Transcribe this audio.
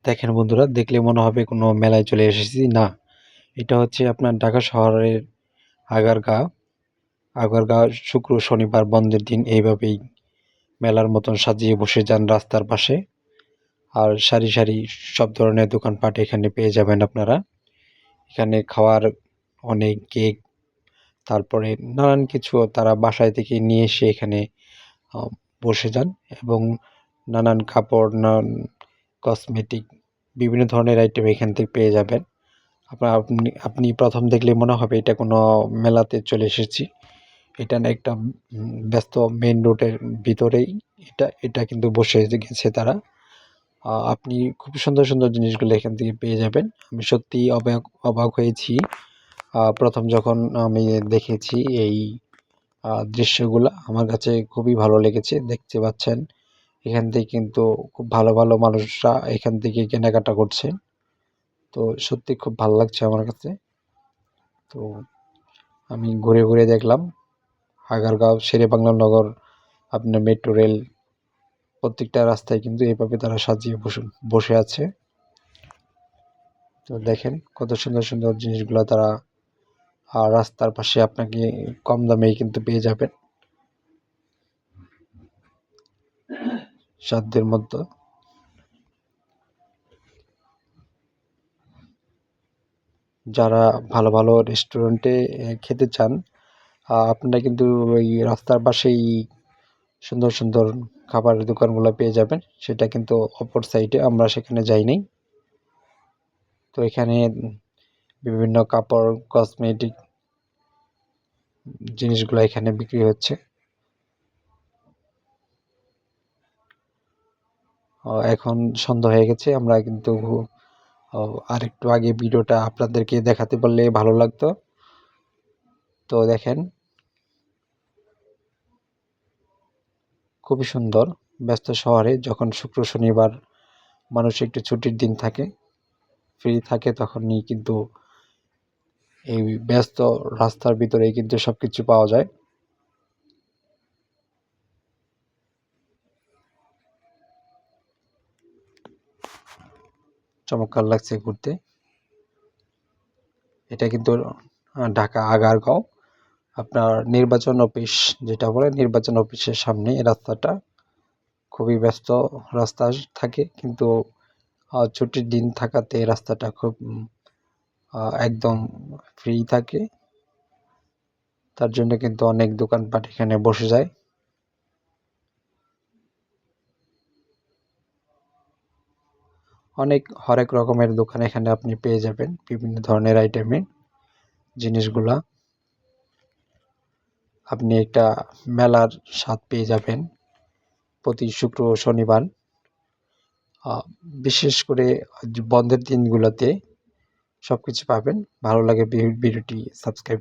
দেখেন বন্ধুরা, দেখলে মনে হবে কোনো মেলায় চলে এসেছি। না, এটা হচ্ছে আপনার ঢাকা শহরের আগারগাঁও। আগারগাঁও শুক্র শনিবার বন্ধের দিন এইভাবেই মেলার মতন সাজিয়ে বসে যান রাস্তার পাশে। আর সারি সারি সব ধরনের দোকানপাট এখানে পেয়ে যাবেন আপনারা। এখানে খাওয়ার অনেক কেক, তারপরে নানান কিছু তারা বাসায় থেকে নিয়ে এসে এখানে বসে যান। এবং নানান কাপড়, নানান কসমেটিক, বিভিন্ন ধরনের আইটেম এখান থেকে পেয়ে যাবেন। আপনি প্রথম দেখলে মনে হবে এটা কোনো মেলাতে চলে এসেছি। এটা না, একটা ব্যস্ত মেন রোডের ভিতরেই এটা কিন্তু বসে গেছে তারা। আপনি খুব সুন্দর সুন্দর জিনিসগুলো এখান থেকে পেয়ে যাবেন। আমি সত্যি অবাক হয়েছি প্রথম যখন আমি দেখেছি এই দৃশ্যগুলো। আমার কাছে খুবই ভালো লেগেছে। দেখতে পাচ্ছেন এখান থেকে কিন্তু খুব ভালো ভালো মানুষরা এখান থেকে কেনাকাটা করছে। তো সত্যি খুব ভালো লাগছে আমার কাছে। তো আমি ঘুরে ঘুরে দেখলাম আগারগাঁও শেরেবাংলা নগর, আপনার মেট্রো রেল, প্রত্যেকটা রাস্তায় কিন্তু এইভাবে তারা সাজিয়ে বসে আছে। তো দেখেন কত সুন্দর সুন্দর জিনিসগুলো তারা রাস্তার পাশে আপনাকে কম দামেই কিন্তু পেয়ে যাবেন, সাধ্যের মধ্যে। যারা ভালো ভালো রেস্টুরেন্টে খেতে চান, আপনারা কিন্তু ওই রাস্তার পাশেই সুন্দর সুন্দর খাবারের দোকানগুলো পেয়ে যাবেন। সেটা কিন্তু অপর সাইডে, আমরা সেখানে যাই নাই। তো এখানে বিভিন্ন কাপড়, কসমেটিক জিনিসগুলো এখানে বিক্রি হচ্ছে। এখন সন্ধ্যা হয়ে গেছে, আমরা কিন্তু আর একটু আগে ভিডিওটা আপনাদেরকে দেখাতে পারলে ভালো লাগতো। তো দেখেন খুবই সুন্দর। ব্যস্ত শহরে যখন শুক্র শনিবার মানুষ একটু ছুটির দিন থাকে, ফ্রি থাকে, তখনই কিন্তু এই ব্যস্ত রাস্তার ভিতরেই কিন্তু সবকিছু পাওয়া যায়। চমৎকার লাগছে ঘুরতে। এটা কিন্তু ঢাকা আগারগাঁও, আপনার নির্বাচন অফিস যেটা বলে, নির্বাচন অফিসের সামনে এই রাস্তাটা। খুবই ব্যস্ত রাস্তা থাকে, কিন্তু ছুটির দিন থাকাতে রাস্তাটা খুব একদম ফ্রি থাকে। তার জন্য কিন্তু অনেক দোকানপাট এখানে বসে যায়। অনেক হরেক রকমের দোকান এখানে আপনি পেয়ে যাবেন, বিভিন্ন ধরনের আইটেমের জিনিসগুলা। আপনি একটা মেলার স্বাদ পেয়ে যাবেন প্রতি শুক্র ও শনিবার। বিশেষ করে বন্ধের দিনগুলোতে সবকিছু পাবেন। ভালো লাগে ভিডিওটি সাবস্ক্রাইব